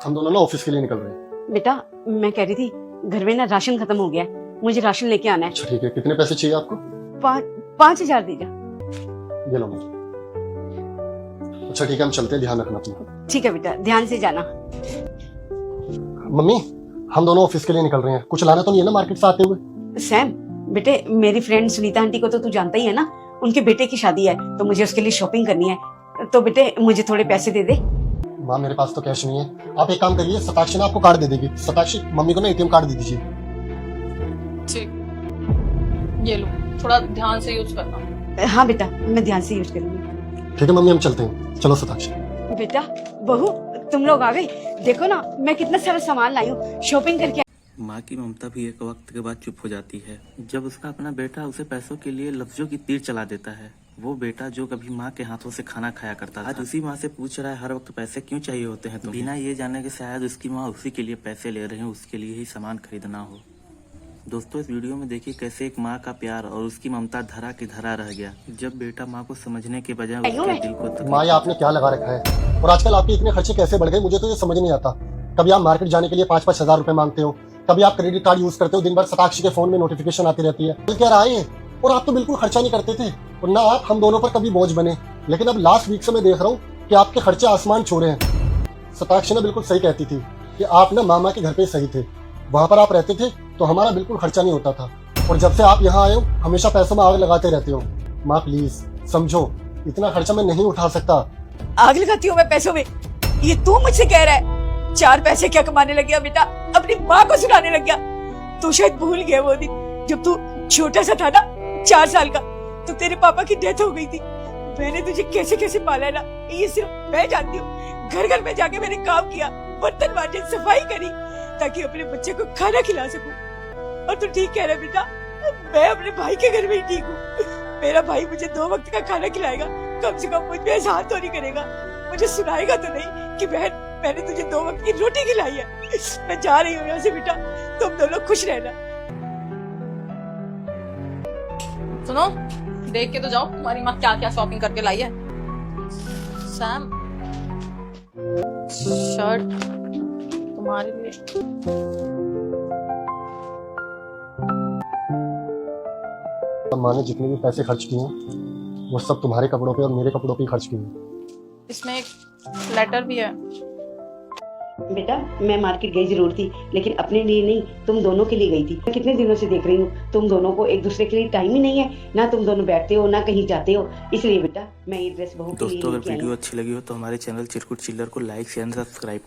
हम दोनों ना ऑफिस के लिए निकल रहे हैं। बेटा मैं कह रही थी घर में ना राशन खत्म हो गया है, मुझे राशन लेके आना है। अच्छा ठीक है, कितने पैसे चाहिए आपको? 5,000 दीजिए। ये लो मुझे। अच्छा ठीक है, हम चलते हैं, ध्यान रखना अपना। ठीक है बेटा, ध्यान से जाना। मम्मी हम दोनों ऑफिस के लिए निकल रहे हैं, कुछ लाना तो नहीं है ना मार्केट से आते हुए? सैम बेटे, मेरी फ्रेंड सुनीता आंटी को तो तू जानता ही है ना, उनके बेटे की शादी है तो मुझे उसके लिए शॉपिंग करनी है, तो बेटे मुझे थोड़े पैसे दे दे। माँ मेरे पास तो कैश नहीं है, आप एक काम करिए, सताक्षी ना आपको कार्ड दे देगी। सताक्षी मम्मी को ना एटीएम कार्ड दे दीजिए। ठीक, ये लो, थोड़ा ध्यान से यूज करना। हाँ बेटा, मैं ध्यान से यूज करूंगी। ठीक है मम्मी, हम चलते हैं। चलो सताक्षी। बेटा बहू तुम लोग आ गए, देखो ना मैं कितना सारा सामान लाई हूँ शॉपिंग करके। माँ की ममता भी एक वक्त के बाद चुप हो जाती है जब उसका अपना बेटा उसे पैसों के लिए लफ्जों की तीर चला देता है। वो बेटा जो कभी माँ के हाथों से खाना खाया करता था, आज उसी माँ से पूछ रहा है हर वक्त पैसे क्यों चाहिए होते हैं तुम्हें, बिना ये जाने कि शायद उसकी माँ उसी के लिए पैसे ले रहे हैं, उसके लिए ही सामान खरीदना हो। दोस्तों इस वीडियो में देखिए कैसे एक माँ का प्यार और उसकी ममता धरा की धरा रह गया जब बेटा माँ को समझने के बजाय उसके दिल को माँ ये आपने क्या लगा रखा है, और आजकल आपके इतने खर्चे कैसे बढ़ गए, मुझे तो ये समझ नहीं आता। कभी आप मार्केट जाने के लिए 5-5 हजार रुपए मांगते हो, कभी आप क्रेडिट कार्ड यूज करते हो, दिन भर सताक्षी के फोन में नोटिफिकेशन आती रहती है। क्या रहा है, और आप तो बिल्कुल खर्चा नहीं करते थे, और ना आप हम दोनों पर कभी बोझ बने। लेकिन अब लास्ट वीक से मैं देख रहा हूँ कि आपके खर्चे आसमान छोड़े हैं। सताक्षी ने बिल्कुल सही कहती थी कि आप ना मामा के घर पे सही थे, वहां पर आप रहते थे तो हमारा बिल्कुल खर्चा नहीं होता था, और जब से आप यहाँ आए हो हमेशा पैसों में आग लगाते रहते हो। माँ प्लीज समझो, इतना खर्चा मैं नहीं उठा सकता। आग लगाती हूँ मैं पैसों में, ये तू मुझसे कह रहा है? 4 पैसे क्या कमाने लग गया बेटा, अपनी माँ को सुनाने लग गया। तू शायद भूल गया वो दिन जब तू छोटा सा था ना, 4 साल का, तो तेरे पापा की डेथ हो गई थी। मैंने तुझे कैसे कैसे पाला है ना, ये सिर्फ मैं जानती हूँ। घर घर में जाके मैंने काम किया, बर्तन मांजे, सफाई करी, ताकि अपने बच्चे को खाना खिला सकूं। और तू ठीक कह रहा है बेटा, मैं अपने भाई के घर में ही ठीक हूँ। मेरा भाई मुझे 2 वक्त का खाना खिलाएगा, कम से कम मुझ पे एहसान तो नहीं करेगा, मुझे सुनाएगा तो नहीं कि बहन मैंने तुझे 2 वक्त की रोटी खिलाई है। मैं जा रही हूँ यहाँ से बेटा, तुम दोनों खुश रहना। सुनो, देख के तो जाओ तुम्हारी माँ क्या क्या शॉपिंग करके लाई है। सैम, शर्ट तुम्हारे लिए। माँ ने जितने भी पैसे खर्च किए हैं वो सब तुम्हारे कपड़ों पे और मेरे कपड़ों पे ही खर्च किए। इसमें एक लेटर भी है। बेटा मैं मार्केट गई जरूर थी, लेकिन अपने लिए नहीं, तुम दोनों के लिए गई थी। मैं कितने दिनों से देख रही हूँ तुम दोनों को एक दूसरे के लिए टाइम ही नहीं है, ना तुम दोनों बैठते हो ना कहीं जाते हो, इसलिए बेटा मैं ये ड्रेस बहू के लिए दोस्तों अगर लेके आई हूँ। वीडियो अच्छी लगी हो तो हमारे चैनल चिरकुट चिल्लर को लाइक शेयर सब्सक्राइब